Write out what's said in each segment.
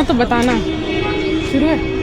बताना तो बताना। शुरू है।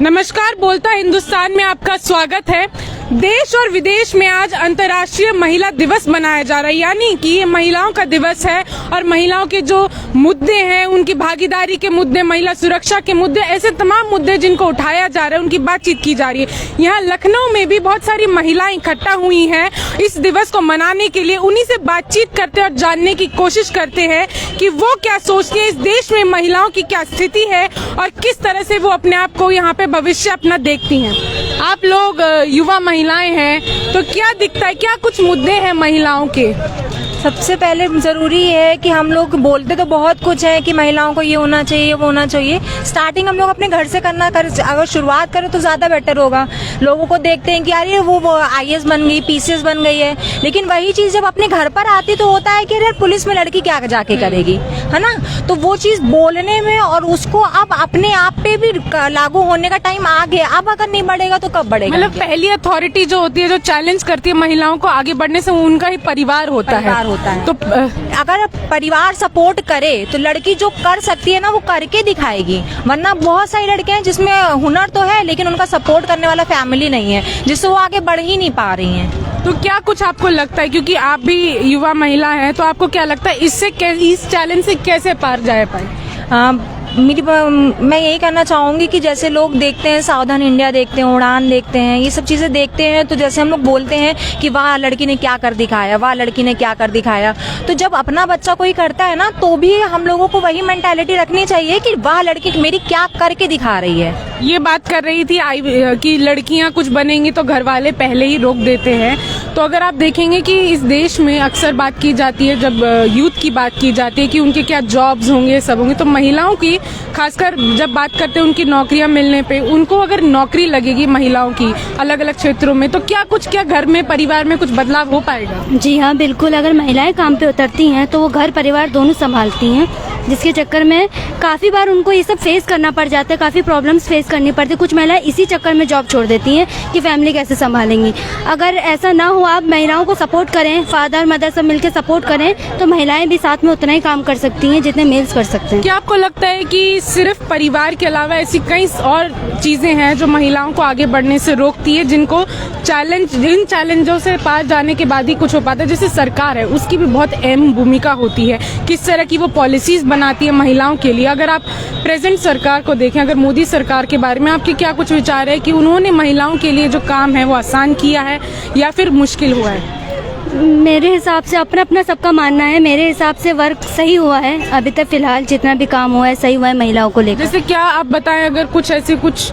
नमस्कार, बोलता हिंदुस्तान में आपका स्वागत है। देश और विदेश में आज अंतर्राष्ट्रीय महिला दिवस मनाया जा रहा है, यानी कि ये महिलाओं का दिवस है और महिलाओं के जो मुद्दे हैं, उनकी भागीदारी के मुद्दे, महिला सुरक्षा के मुद्दे, ऐसे तमाम मुद्दे जिनको उठाया जा रहा है, उनकी बातचीत की जा रही है। यहाँ लखनऊ में भी बहुत सारी महिलाएं इकट्ठा हुई हैं इस दिवस को मनाने के लिए। उन्हीं से बातचीत करते और जानने की कोशिश करते हैं कि वो क्या सोचती है, इस देश में महिलाओं की क्या स्थिति है और किस तरह से वो अपने आप को यहाँ पे भविष्य अपना देखती हैं। आप लोग युवा महिलाएं हैं, तो क्या दिखता है, क्या कुछ मुद्दे हैं महिलाओं के? सबसे पहले जरूरी है कि हम लोग बोलते तो बहुत कुछ है कि महिलाओं को ये होना चाहिए, वो होना चाहिए। स्टार्टिंग हम लोग अपने घर से अगर शुरुआत करें तो ज्यादा बेटर होगा। लोगों को देखते हैं कि यार वो IAS बन गई, PCS बन गई है, लेकिन वही चीज जब अपने घर पर आती तो होता है कि यार पुलिस में लड़की क्या जाके करेगी, है ना। तो वो चीज बोलने में और उसको अब अपने आप पे भी लागू होने का टाइम आ गया। अब अगर नहीं बढ़ेगा तो कब बढ़ेगा? मतलब पहली अथॉरिटी जो होती है, जो चैलेंज करती है महिलाओं को आगे बढ़ने से, उनका ही परिवार होता है। तो अगर परिवार सपोर्ट करे तो लड़की जो कर सकती है ना वो करके दिखाएगी। वरना बहुत सारी लड़कियां हैं जिसमें हुनर तो है लेकिन उनका सपोर्ट करने वाला फैमिली नहीं है, जिससे वो आगे बढ़ ही नहीं पा रही हैं। तो क्या कुछ आपको लगता है, क्योंकि आप भी युवा महिला हैं, तो आपको क्या लगता है इस चैलेंज से कैसे पार जा पाए? मैं यही कहना चाहूंगी कि जैसे लोग देखते हैं सावधान इंडिया देखते हैं, उड़ान देखते हैं, ये सब चीजें देखते हैं, तो जैसे हम लोग बोलते हैं कि वाह लड़की ने क्या कर दिखाया, वाह लड़की ने क्या कर दिखाया, तो जब अपना बच्चा कोई करता है ना तो भी हम लोगों को वही मेंटालिटी रखनी चाहिए कि वाह लड़की मेरी क्या करके दिखा रही है। ये बात कर रही थी कि लड़कियां कुछ बनेंगी तो घर वाले पहले ही रोक देते हैं। तो अगर आप देखेंगे कि इस देश में अक्सर बात की जाती है, जब यूथ की बात की जाती है कि उनके क्या जॉब्स होंगे, सब होंगे, तो महिलाओं की खासकर जब बात करते हैं उनकी नौकरियां मिलने पे, उनको अगर नौकरी लगेगी महिलाओं की अलग अलग क्षेत्रों में, तो क्या घर में, परिवार में कुछ बदलाव हो पाएगा? जी हाँ, बिल्कुल। अगर महिलाएं काम पे उतरती हैं तो वो घर परिवार दोनों संभालती हैं, जिसके चक्कर में काफ़ी बार उनको ये सब फेस करना पड़ जाता है, काफ़ी प्रॉब्लम्स फेस करनी पड़ती है। कुछ महिलाएं इसी चक्कर में जॉब छोड़ देती हैं कि फैमिली कैसे संभालेंगी। अगर ऐसा ना हो, आप महिलाओं को सपोर्ट करें, फादर मदर सब मिलकर सपोर्ट करें, तो महिलाएं भी साथ में उतना ही काम कर सकती हैं जितने मेल्स कर सकते हैं। क्या आपको लगता है कि सिर्फ परिवार के अलावा ऐसी कई और चीजें हैं जो महिलाओं को आगे बढ़ने से रोकती है, जिनको इन चैलेंजों से पार जाने के बाद ही कुछ हो पाता है? जैसे सरकार है, उसकी भी बहुत अहम भूमिका होती है, किस तरह की वो पॉलिसीज बनाती है महिलाओं के लिए। अगर आप प्रेजेंट सरकार को देखें, अगर मोदी सरकार के बारे में आपके क्या कुछ विचार है कि उन्होंने महिलाओं के लिए जो काम है वो आसान किया है या फिर मुश्किल हुआ है? मेरे हिसाब से अपना सबका मानना है, मेरे हिसाब से वर्क सही हुआ है अभी तक। फिलहाल जितना भी काम हुआ है सही हुआ है महिलाओं को लेकर। जैसे क्या आप बताएं, अगर कुछ ऐसी कुछ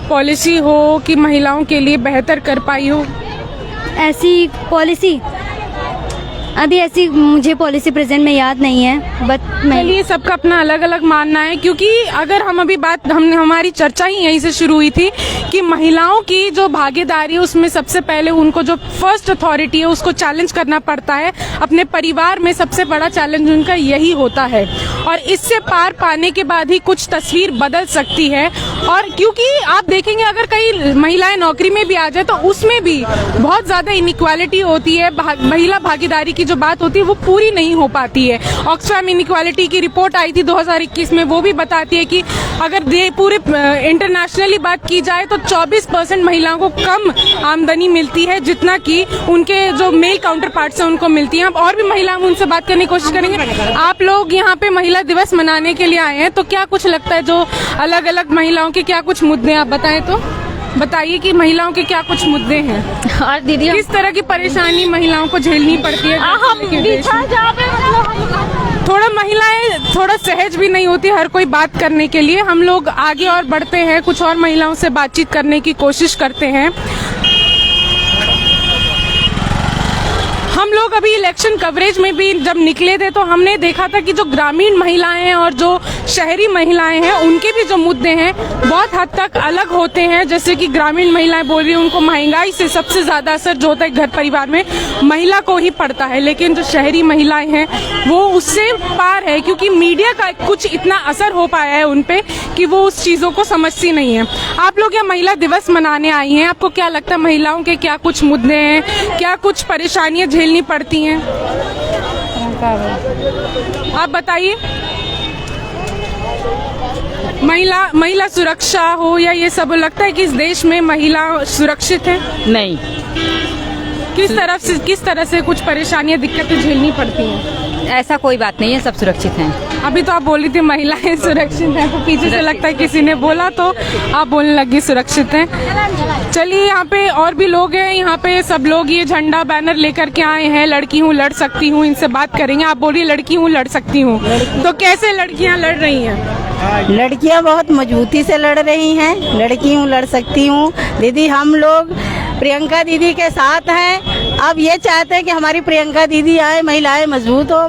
पॉलिसी हो कि महिलाओं के लिए बेहतर कर पाई हो? ऐसी पॉलिसी अभी ऐसी मुझे पॉलिसी प्रेजेंट में याद नहीं है, बट चलिए सबका अपना अलग अलग मानना है। क्योंकि अगर हम अभी हमारी चर्चा ही यहीं से शुरू हुई थी कि महिलाओं की जो भागीदारी, उसमें सबसे पहले उनको जो फर्स्ट अथॉरिटी है उसको चैलेंज करना पड़ता है। अपने परिवार में सबसे बड़ा चैलेंज उनका यही होता है और इससे पार पाने के बाद ही कुछ तस्वीर बदल सकती है। और क्योंकि आप देखेंगे अगर कई महिलाएं नौकरी में भी आ जाए तो उसमें भी बहुत ज्यादा इनइक्वालिटी होती है, महिला भागीदारी की जो बात होती है वो पूरी नहीं हो पाती है। ऑक्सफैम इनइक्वालिटी की रिपोर्ट आई थी 2021 में, वो भी बताती है कि अगर पूरे इंटरनेशनली बात की जाए तो 24% महिलाओं को कम आमदनी मिलती है जितना कि उनके जो मेल काउंटर पार्ट्स हैं उनको मिलती है। और भी महिला उनसे बात करने की कोशिश करेंगे। आप लोग यहाँ पे महिला दिवस मनाने के लिए आए हैं, तो क्या कुछ लगता है जो अलग अलग महिलाओं के क्या कुछ मुद्दे, आप बताएं तो बताइए कि महिलाओं के क्या कुछ मुद्दे हैं और दीदी किस तरह की परेशानी महिलाओं को झेलनी पड़ती है? थोड़ा सहज भी नहीं होती हर कोई बात करने के लिए। हम लोग आगे और बढ़ते हैं, कुछ और महिलाओं से बातचीत करने की कोशिश करते हैं। हम लोग अभी इलेक्शन कवरेज में भी जब निकले थे तो हमने देखा था कि जो ग्रामीण महिलाएं हैं और जो शहरी महिलाएं हैं उनके भी जो मुद्दे हैं बहुत हद तक अलग होते हैं। जैसे कि ग्रामीण महिलाएं बोल रही हैं उनको महंगाई से सबसे ज्यादा असर जो होता है घर परिवार में महिला को ही पड़ता है, लेकिन जो शहरी महिलाएं हैं वो उससे पार है क्योंकि मीडिया का कुछ इतना असर हो पाया है उनपे कि वो उस चीजों को समझती नहीं है। आप लोग यहाँ महिला दिवस मनाने आई हैं, आपको क्या लगता है महिलाओं के क्या कुछ मुद्दे हैं, क्या कुछ परेशानियां झेलनी पड़ती हैं? आप बताइए। महिला सुरक्षा हो या ये सब, लगता है कि इस देश में महिला सुरक्षित है? नहीं, किस तरह से कुछ परेशानियां दिक्कतें झेलनी पड़ती हैं? ऐसा कोई बात नहीं है, सब सुरक्षित हैं। अभी तो आप बोली थी महिलाएं सुरक्षित हैं, तो पीछे से लगता है किसी ने बोला तो आप बोलने लगी सुरक्षित हैं। चलिए, यहाँ पे और भी लोग हैं, यहाँ पे सब लोग ये झंडा बैनर लेकर के आए हैं, लड़की हूँ लड़ सकती हूँ, इनसे बात करेंगे। आप बोलिए लड़की हूँ लड़ सकती हूँ, तो कैसे लड़कियाँ लड़ रही हैं? लड़कियां बहुत मजबूती से लड़ रही हैं। लड़की हूँ लड़ सकती हूँ। दीदी, हम लोग प्रियंका दीदी के साथ हैं। अब ये चाहते हैं कि हमारी प्रियंका दीदी आए, महिलाएं मजबूत हो,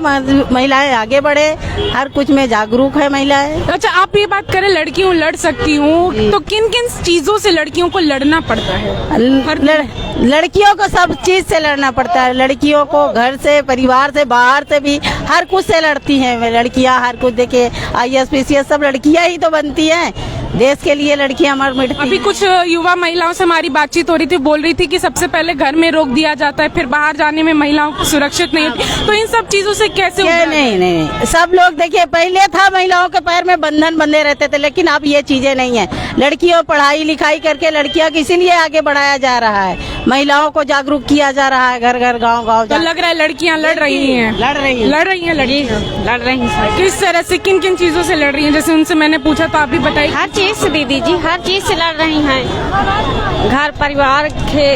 महिलाएं आगे बढ़े, हर कुछ में जागरूक है महिलाएं। अच्छा, आप ये बात करें लड़की हूँ लड़ सकती हूँ, तो किन किन चीजों से लड़कियों को लड़ना पड़ता है? लड़कियों को सब चीज से लड़ना पड़ता है। लड़कियों को घर से, परिवार से, बाहर से भी हर कुछ से लड़ती हैं लड़कियां। हर कुछ देखिए, IAS PCS सब लड़कियां ही तो बनती हैं। देश के लिए लड़कियां मर मिटती अभी कुछ युवा महिलाओं से हमारी बातचीत हो रही थी, बोल रही थी कि सबसे पहले घर में रोक दिया जाता है, फिर बाहर जाने में महिलाओं को सुरक्षित नहीं होती। तो इन सब चीजों से कैसे नहीं, सब लोग देखिए, पहले था महिलाओं के पैर में बंधन बंधे रहते थे, लेकिन अब ये चीजें नहीं है। लड़कियों पढ़ाई लिखाई करके लड़कियों को इसीलिए आगे बढ़ाया जा रहा है, महिलाओं को जागरूक किया जा रहा है, घर घर गाँव गाँव। तो लग रहा है लड़कियाँ लड़ रही हैं लड़ रही हैं। किस तरह से, किन किन चीजों से लड़ रही हैं? जैसे उनसे मैंने पूछा तो आप भी बताइए। हर चीज से दीदी जी, हर चीज से लड़ रही हैं। घर परिवार के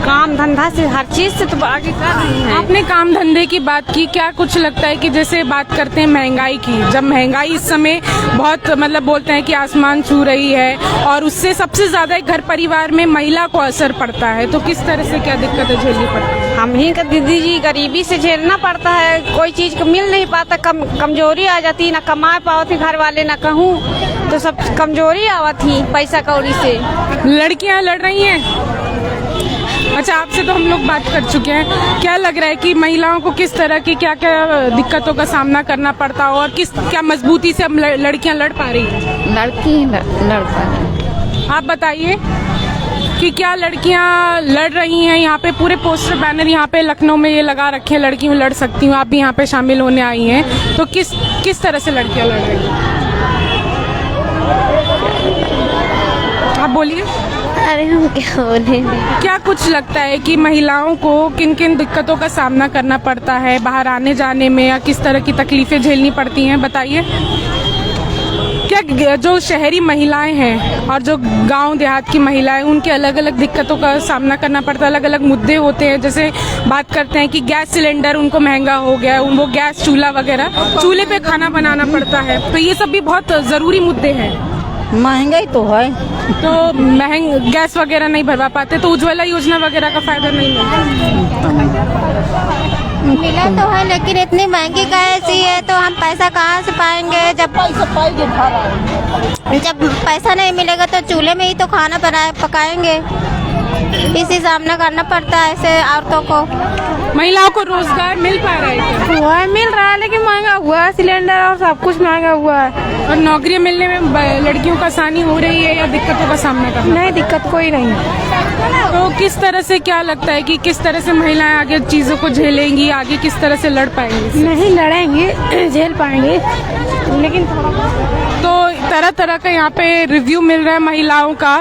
काम धंधा से, हर चीज से तो आगे कर रही हैं। आपने काम धंधे की बात की, क्या कुछ लगता है कि जैसे बात करते हैं महंगाई की, जब महंगाई इस समय बहुत मतलब बोलते हैं कि आसमान छू रही है, और उससे सबसे ज्यादा घर परिवार में महिला को असर पड़ता है, तो किस तरह से क्या दिक्कतें झेलनी पड़ती है? हम ही का दीदी जी गरीबी से झेलना पड़ता है, कोई चीज को मिल नहीं पाता, कमजोरी आ जाती, ना कमा पाती घर वाले, ना कहूँ तो सब कमजोरी आवत थी पैसा कौड़ी से। लड़कियां लड़ रही हैं। अच्छा, आपसे तो हम लोग बात कर चुके हैं, क्या लग रहा है कि महिलाओं को किस तरह की क्या क्या दिक्कतों का सामना करना पड़ता है, और क्या मजबूती से हम लड़कियां लड़ पा रही हैं? लड़की लड़ पा रही। आप बताइए कि क्या लड़कियां लड़ रही हैं? यहाँ पे पूरे पोस्टर बैनर यहाँ पे लखनऊ में ये लगा रखे हैं, लड़की हूँ लड़ सकती हूँ। आप भी यहाँ पे शामिल होने आई हैं, तो किस तरह से लड़कियां लड़ रही हैं? आप बोलिए। अरे हम क्या बोले। क्या कुछ लगता है कि महिलाओं को किन किन दिक्कतों का सामना करना पड़ता है बाहर आने जाने में, या किस तरह की तकलीफें झेलनी पड़ती हैं, बताइए। क्या जो शहरी महिलाएं हैं और जो गांव देहात की महिलाएं, उनके अलग अलग दिक्कतों का सामना करना पड़ता है, अलग अलग मुद्दे होते हैं। जैसे बात करते हैं कि गैस सिलेंडर उनको महंगा हो गया, वो गैस चूल्हा वगैरह, चूल्हे पे खाना बनाना पड़ता है, तो ये सब भी बहुत जरूरी मुद्दे हैं। महंगाई तो है, तो गैस वगैरह नहीं भरवा पाते, तो उज्ज्वला योजना वगैरह का फायदा नहीं मिला तो है, लेकिन इतनी महंगी गैस ही है तो हम पैसा कहाँ से पाएंगे? जब पैसा नहीं मिलेगा तो चूल्हे में ही तो खाना पकाएंगे। इसी सामना करना पड़ता है ऐसे औरतों को। महिलाओं को रोजगार मिल पा रहा है क्या? हुआ है, मिल रहा है, लेकिन महंगा हुआ है, सिलेंडर और सब कुछ महंगा हुआ है। और नौकरियां मिलने में लड़कियों को आसानी हो रही है या दिक्कतों का सामना करना? नहीं, दिक्कत कोई नहीं है। तो किस तरह से, क्या लगता है कि किस तरह से महिलाएं आगे चीजों को झेलेंगी, आगे किस तरह से लड़ पाएंगी? नहीं लड़ेंगे, झेल पाएंगे, लेकिन तो तरह तरह का यहाँ पे रिव्यू मिल रहा है महिलाओं का,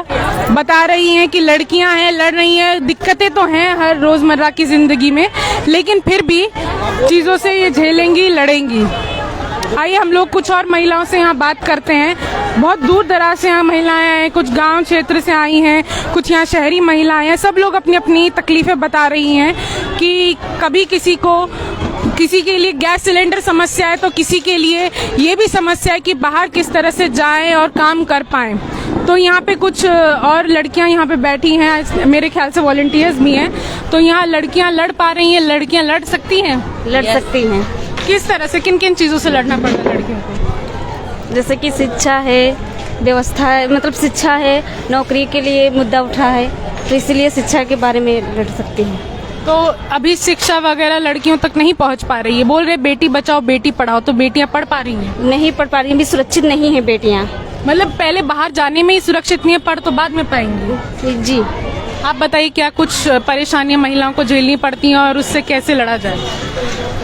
बता रही हैं कि लड़कियां हैं, लड़ रही हैं, दिक्कतें तो हैं हर रोजमर्रा की जिंदगी में, लेकिन फिर भी चीजों से ये झेलेंगी, लड़ेंगी। आइए हम लोग कुछ और महिलाओं से यहाँ बात करते हैं। बहुत दूर दराज से यहाँ महिलाएं हैं, कुछ गांव क्षेत्र से आई हैं, कुछ यहाँ शहरी महिलाएं हैं। सब लोग अपनी अपनी तकलीफें बता रही हैं कि कभी किसी के लिए गैस सिलेंडर समस्या है, तो किसी के लिए ये भी समस्या है कि बाहर किस तरह से जाएं और काम कर पाएं। तो यहाँ पे कुछ और लड़कियां यहाँ पे बैठी हैं, मेरे ख्याल से वॉलंटियर्स भी हैं। तो यहाँ लड़कियां लड़ पा रही हैं, लड़कियां लड़ सकती हैं? लड़ सकती हैं। किस तरह से, किन किन चीजों से लड़ना पड़ता है लड़कियों को? जैसे कि शिक्षा है, व्यवस्था है, मतलब शिक्षा है, नौकरी के लिए मुद्दा उठा है, तो इसलिए शिक्षा के बारे में लड़ सकती हैं। तो अभी शिक्षा वगैरह लड़कियों तक नहीं पहुंच पा रही है। बोल रहे बेटी बचाओ बेटी पढ़ाओ, तो बेटियां पढ़ पा रही हैं? नहीं पढ़ पा रही हैं, भी सुरक्षित नहीं है बेटियां। मतलब पहले बाहर जाने में ही सुरक्षित नहीं है, पढ़ तो बाद में पाएंगी। जी, आप बताइए क्या कुछ परेशानियां महिलाओं को झेलनी पड़ती हैं और उससे कैसे लड़ा जाए?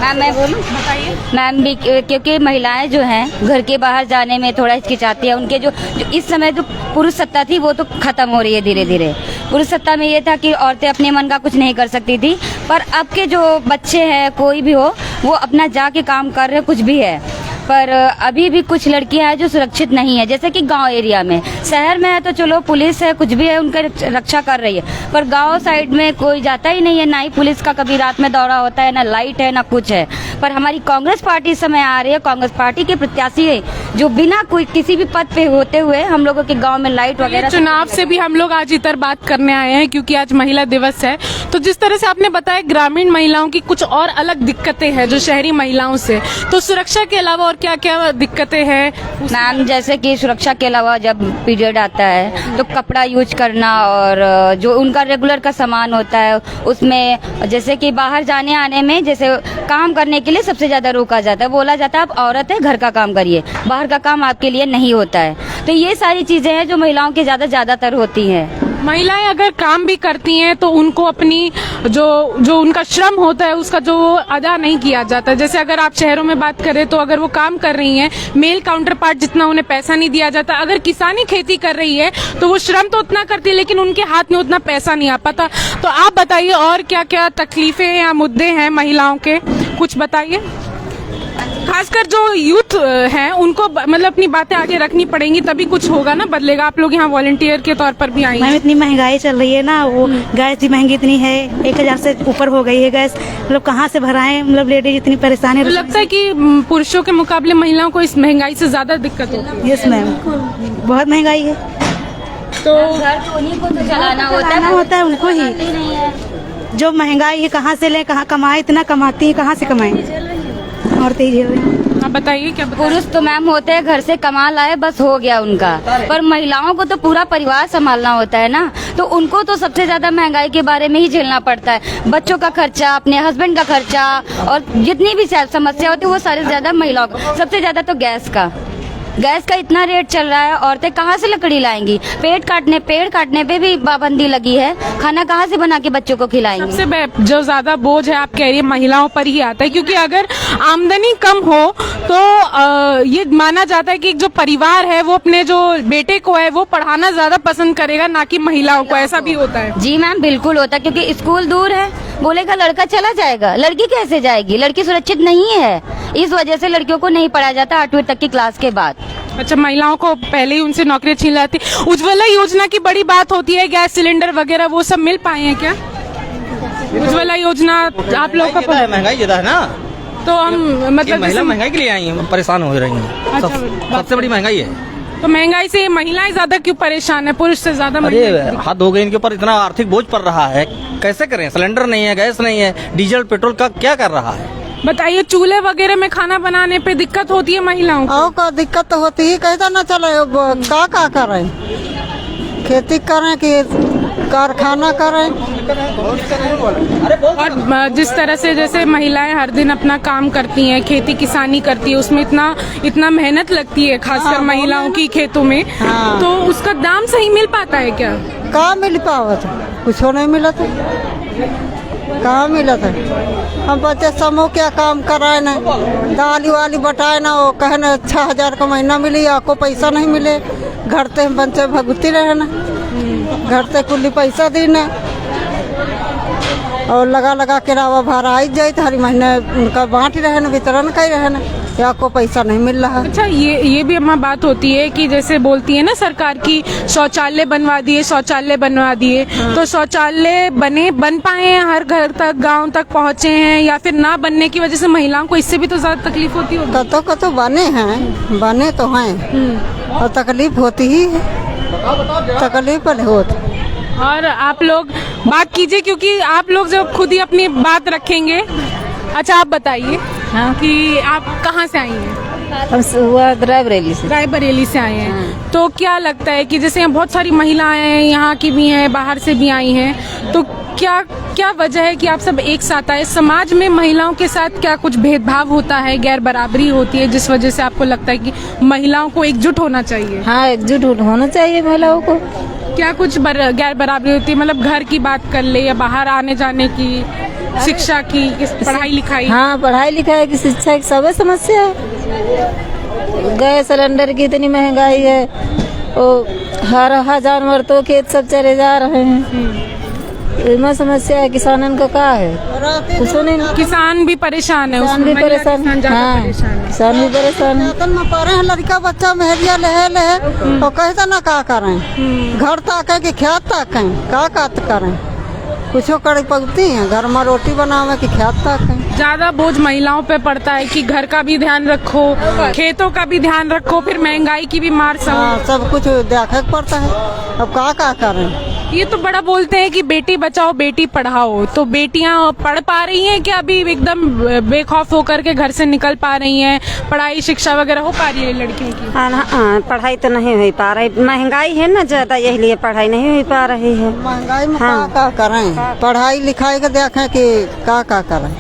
मैम मैं बोलूँ? बताइए। मैम भी क्योंकि महिलाएं जो हैं घर के बाहर जाने में थोड़ा हिचकिचाती है। उनके जो इस समय जो पुरुष सत्ता थी वो तो खत्म हो रही है धीरे धीरे। पुरुष सत्ता में ये था कि औरतें अपने मन का कुछ नहीं कर सकती थी, पर अब के जो बच्चे हैं कोई भी हो वो अपना जाके काम कर रहे कुछ भी है। पर अभी भी कुछ लड़कियां हैं जो सुरक्षित नहीं है, जैसे कि गांव एरिया में। शहर में है तो चलो पुलिस है कुछ भी है उनका रक्षा कर रही है, पर गांव साइड में कोई जाता ही नहीं है, ना ही पुलिस का कभी रात में दौरा होता है, ना लाइट है ना कुछ है। पर हमारी कांग्रेस पार्टी इस समय आ रही है, कांग्रेस पार्टी के प्रत्याशी है जो बिना कोई किसी भी पद पे होते हुए हम लोगों के गाँव में लाइट वगैरह। चुनाव से भी हम लोग आज इधर बात करने आए हैं क्योंकि आज महिला दिवस है। तो जिस तरह से आपने बताया ग्रामीण महिलाओं की कुछ और अलग दिक्कतें हैं जो शहरी महिलाओं से, तो सुरक्षा के अलावा और क्या क्या दिक्कतें हैं? मैम जैसे कि सुरक्षा के अलावा जब पीरियड आता है तो कपड़ा यूज करना और जो उनका रेगुलर का सामान होता है उसमें, जैसे कि बाहर जाने आने में जैसे काम करने के लिए सबसे ज्यादा रोका जाता है, बोला जाता है आप औरत है घर का काम करिए, बाहर का काम आपके लिए नहीं होता है। तो ये सारी चीजें हैं जो महिलाओं के ज्यादातर होती हैं। महिलाएं अगर काम भी करती हैं तो उनको अपनी जो उनका श्रम होता है उसका जो अदा नहीं किया जाता। जैसे अगर आप शहरों में बात करें तो अगर वो काम कर रही हैं मेल काउंटर पार्ट जितना उन्हें पैसा नहीं दिया जाता। अगर किसानी खेती कर रही है तो वो श्रम तो उतना करती है लेकिन उनके हाथ में उतना पैसा नहीं आ पाता। तो आप बताइए और क्या क्या तकलीफें या मुद्दे हैं महिलाओं के, कुछ बताइए। खासकर जो यूथ हैं उनको मतलब अपनी बातें आगे रखनी पड़ेंगी तभी कुछ होगा ना, बदलेगा। आप लोग यहाँ वॉलंटियर के तौर पर भी आई हैं। इतनी महंगाई चल रही है ना, वो गैस भी महंगी इतनी है, 1000 से ऊपर हो गई है गैस, मतलब कहाँ से भराएं, मतलब लेडीज इतनी परेशानी। तो लगता है कि पुरुषों के मुकाबले महिलाओं को इस महंगाई से ज्यादा दिक्कत होती है? यस मैम, बहुत महंगाई है। तो घर तो उन्हीं को तो चलाना होता है उनको ही। जो महंगाई है कहाँ से लें, कहाँ कमाए, इतना कमाती है कहाँ से कमाएं, औरतें ही झेल रही हैं। आप बताइए क्या बताइए? पुरुष तो मैम होते हैं घर से कमा लाए बस हो गया उनका, पर महिलाओं को तो पूरा परिवार संभालना होता है ना, तो उनको तो सबसे ज्यादा महंगाई के बारे में ही झेलना पड़ता है। बच्चों का खर्चा, अपने हस्बैंड का खर्चा और जितनी भी समस्या होती है वो सारे ज्यादा महिलाओं को। सबसे ज्यादा तो गैस का इतना रेट चल रहा है, औरतें कहाँ से लकड़ी लाएंगी? पेड़ काटने पे भी पाबंदी लगी है, खाना कहाँ से बना के बच्चों को खिलाएंगी? सबसे जो ज्यादा बोझ है आप कह रही है महिलाओं पर ही आता है, क्योंकि अगर आमदनी कम हो तो ये माना जाता है कि जो परिवार है वो अपने जो बेटे को है वो पढ़ाना ज्यादा पसंद करेगा ना कि महिलाओं को। ऐसा भी होता है? जी मैम बिल्कुल होता है, क्योंकि स्कूल दूर है, बोलेगा लड़का चला जाएगा, लड़की कैसे जाएगी? लड़की सुरक्षित नहीं है, इस वजह से लड़कियों को नहीं पढ़ाया जाता 8वीं तक की क्लास के बाद। अच्छा, महिलाओं को पहले ही उनसे नौकरियां छीन जाती। उज्ज्वला योजना की बड़ी बात होती है, गैस सिलेंडर वगैरह वो सब मिल पाए हैं क्या? उज्ज्वला योजना आप लोग का महंगाई ज्यादा है ना, तो हम मतलब महिला महंगाई के लिए आई हैं, परेशान हो रही हैं। सबसे बड़ी महंगाई है। तो महंगाई से महिलाएं ज्यादा क्यों परेशान है, पुरुष से ज्यादा? अरे हद हो गई, इनके ऊपर इतना आर्थिक बोझ पड़ रहा है, कैसे करें? सिलेंडर नहीं है, गैस नहीं है, डीजल पेट्रोल का क्या कर रहा है? बताइए, चूल्हे वगैरह में खाना बनाने पे दिक्कत होती है महिलाओं को? और का दिक्कत तो होती ही, कैसा न चले, का करें? खेती करें कि कारखाना करें? और जिस तरह से जैसे महिलाएं हर दिन अपना काम करती हैं, खेती किसानी करती है, उसमें इतना मेहनत लगती है, खासकर महिलाओं की खेतों में। तो उसका दाम सही मिल पाता है क्या? कहाँ मिल पावत? कुछ नहीं मिला था, कहाँ मिला था? हम बच्चे समूह क्या काम कराए ना, दाली वाली बटाए ना, वो कहे ना 6000 का महीना मिली, आपको पैसा नहीं मिले, घर ते बच्चे भगुती रहे ना, घर ते कुल्ली पैसा दी ना, और लगा के रावा भाड़ा आई जाए तो हर महीने उनका बांट ही रहे ना, वितरण कर रहे ना, या आपको पैसा नहीं मिल रहा। अच्छा, ये भी हमारी बात होती है कि जैसे बोलती है ना सरकार की शौचालय बनवा दिए, तो शौचालय बन पाए हैं, हर घर तक गांव तक पहुंचे हैं, या फिर ना बनने की वजह से महिलाओं को इससे भी तो ज्यादा तकलीफ होती होगी? कतो बने तो हैं और तकलीफ होती ही है, तकलीफ होती। और आप लोग बात कीजिए, क्योंकि आप लोग जब खुद ही अपनी बात रखेंगे। अच्छा, आप बताइए कि आप कहाँ से आई हैं? हम रायबरेली से आए हैं। तो क्या लगता है कि जैसे यहाँ बहुत सारी महिलाएं हैं, यहाँ की भी हैं, बाहर से भी आई हैं, तो क्या वजह है कि आप सब एक साथ आए? समाज में महिलाओं के साथ क्या कुछ भेदभाव होता है, गैर बराबरी होती है, जिस वजह से आपको लगता है कि महिलाओं को एकजुट होना चाहिए? हाँ, एकजुट होना चाहिए महिलाओं को। क्या कुछ गैर बराबरी होती है, मतलब घर की बात कर ले या बाहर आने जाने की, शिक्षा की, पढ़ाई लिखाई? हाँ, पढ़ाई लिखाई की, शिक्षा की सब समस्या है। गैस सिलेंडर की इतनी महंगाई है, वो हर 1000 मरतों खेत सब चले जा रहे हैं। इसमें समस्या है। किसानन का क्या है, कुछ नहीं। किसान भी परेशान है, किसान भी परेशान, हाँ, किसान भी परेशान है। वेतन में पढ़े हैं लड़का बच्चा मेहरिया ले तो कहता ना का करें, घर ताके कि खेत ताकें, का करें, कुछ कर पकती है, घर में रोटी बनावे कि खेत ताकें। ज्यादा बोझ महिलाओं पे पड़ता है कि घर का भी ध्यान रखो, खेतों का भी ध्यान रखो, फिर महंगाई की भी मार सहो। हाँ, सब कुछ देखा पड़ता है। अब का करें? ये तो बड़ा बोलते हैं कि बेटी बचाओ बेटी पढ़ाओ, तो बेटियां पढ़ पा रही हैं क्या? अभी एकदम बेखौफ होकर के घर से निकल पा रही हैं? पढ़ाई शिक्षा वगैरह हो पा रही है लड़कियों की? हाँ, पढ़ाई तो नहीं हो पा रही, महंगाई है ना ज्यादा, यही लिए पढ़ाई नहीं हो पा रही है। महंगाई में का करें? पढ़ाई लिखाई का देखें कि का करें।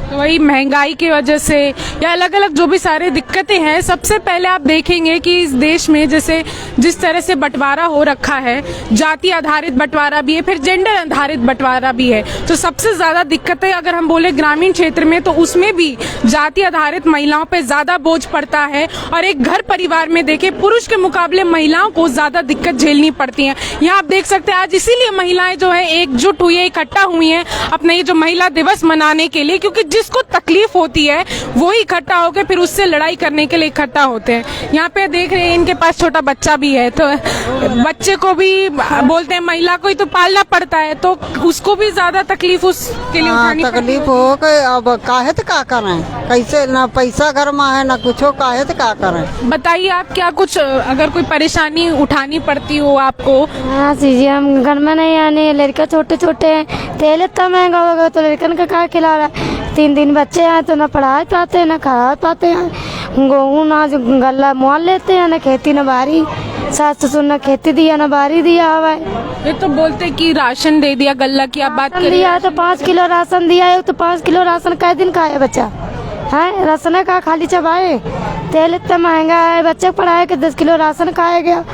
तो वही महंगाई की वजह से या अलग अलग जो भी सारे दिक्कतें हैं, सबसे पहले आप देखेंगे कि इस देश में जैसे जिस तरह से बंटवारा हो रखा है, जाति आधारित बंटवारा भी है, फिर जेंडर आधारित बंटवारा भी है। तो सबसे ज्यादा दिक्कतें अगर हम बोले ग्रामीण क्षेत्र में, तो उसमें भी जाति आधारित महिलाओं पे ज्यादा बोझ पड़ता है। और एक घर परिवार में देखे पुरुष के मुकाबले महिलाओं को ज्यादा दिक्कत झेलनी पड़ती है। यहाँ आप देख सकते हैं आज इसीलिए महिलाएं जो है एकजुट हुई है, इकट्ठा हुई है अपने ये जो महिला दिवस मनाने के लिए, क्योंकि जिसको तकलीफ होती है वो ही इकट्ठा होकर फिर उससे लड़ाई करने के लिए इकट्ठा होते हैं। यहाँ पे देख रहे हैं इनके पास छोटा बच्चा भी है, तो बच्चे को भी बोलते हैं महिला को ही तो पालना पड़ता है, तो उसको भी ज्यादा तकलीफ उसके लिए उठानी तकलीफ हो गई। अब काहे तो का करें, कैसे ना पैसा घर में है ना कुछ, काहे तो का करें? बताइए आप क्या कुछ अगर कोई परेशानी उठानी पड़ती हो आपको? हाँ जी, हम घर में नहीं आने, लड़का छोटे छोटे हैं, तेल इतना महंगा हो गया तो लड़कन का क्या खिला रहा है। 3 दिन बच्चे हैं तो ना पढ़ा पाते हैं ना खा पाते हैं, गेहूँ ना गला मोल लेते हैं, ना खेती ना बारी, सास ससुर ना खेती दिया ना बारी दिया हुआ है। ये तो बोलते कि राशन दे दिया, गल्ला की आप बात कर दिया है तो 5 किलो राशन दिया है, तो 5 किलो राशन कै दिन खाए बच्चा है? राशन का खाली चबाए, तेल इतना महंगा है, बच्चे पढ़ाए के 10 किलो राशन खाएगा,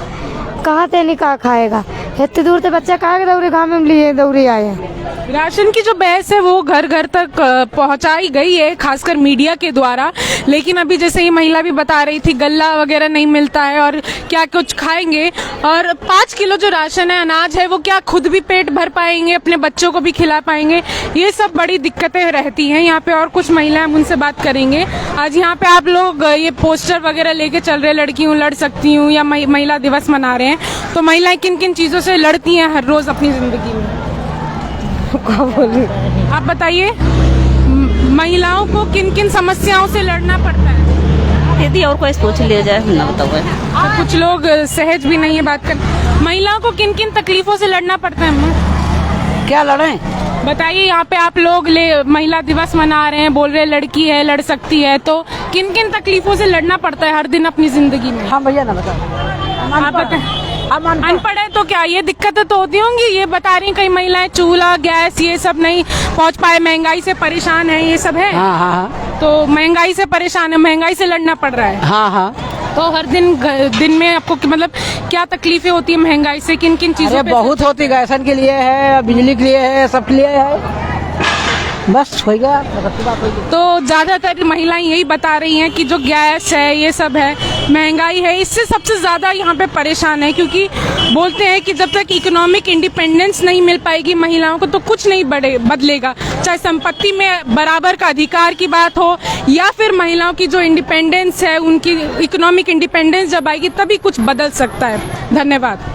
कहाँ ते नहीं कहा खाएगा? इतनी दूर से बच्चा खाएगा, दौरे गाँव में लिए दौरे आए। राशन की जो बहस है वो घर घर तक पहुंचाई गई है, खासकर मीडिया के द्वारा। लेकिन अभी जैसे ये महिला भी बता रही थी गल्ला वगैरह नहीं मिलता है और क्या कुछ खाएंगे, और 5 किलो जो राशन है अनाज है वो क्या खुद भी पेट भर पाएंगे, अपने बच्चों को भी खिला पाएंगे? ये सब बड़ी दिक्कतें रहती हैं यहाँ पे। और कुछ महिलाएं हम उनसे बात करेंगे। आज यहाँ पे आप लोग ये पोस्टर वगैरह लेके चल रहे, लड़की हूँ लड़ सकती हूँ, या महिला दिवस मना रहे हैं, तो महिलाएं किन किन चीजों से लड़ती हैं हर रोज अपनी जिंदगी में? आप बताइए, महिलाओं को किन किन समस्याओं से लड़ना पड़ता है? दीदी और कोई पूछ लिया जाए, ना बताओ। तो कुछ लोग सहज भी नहीं है बात कर। महिलाओं को किन किन तकलीफों से लड़ना पड़ता है? क्या लड़ें? बताइए, यहाँ पे आप लोग महिला दिवस मना रहे हैं, बोल रहे लड़की है लड़ सकती है, तो किन किन तकलीफों से लड़ना पड़ता है हर दिन अपनी जिंदगी में? हाँ भैया ना बताओ। आप बताएं। अनपढ़ है तो क्या ये दिक्कतें तो होती होंगी? ये बता रही कई महिलाएं चूल्हा गैस ये सब नहीं पहुंच पाए, महंगाई से परेशान है, ये सब है। हाँ हाँ, तो महंगाई से परेशान है, महंगाई से लड़ना पड़ रहा है। हाँ हाँ। तो हर दिन में आपको मतलब क्या तकलीफें होती है महंगाई से, किन किन चीजों पे? बहुत होती, गैसन के लिए है, बिजली के लिए है, सब के लिए है, बस हो गया। तो ज्यादातर महिलाएं यही बता रही हैं कि जो गैस है ये सब है, महंगाई है, इससे सबसे ज्यादा यहाँ पे परेशान है। क्योंकि बोलते हैं कि जब तक इकोनॉमिक इंडिपेंडेंस नहीं मिल पाएगी महिलाओं को तो कुछ नहीं बदलेगा, चाहे संपत्ति में बराबर का अधिकार की बात हो या फिर महिलाओं की जो इंडिपेंडेंस है, उनकी इकोनॉमिक इंडिपेंडेंस जब आएगी तभी कुछ बदल सकता है। धन्यवाद।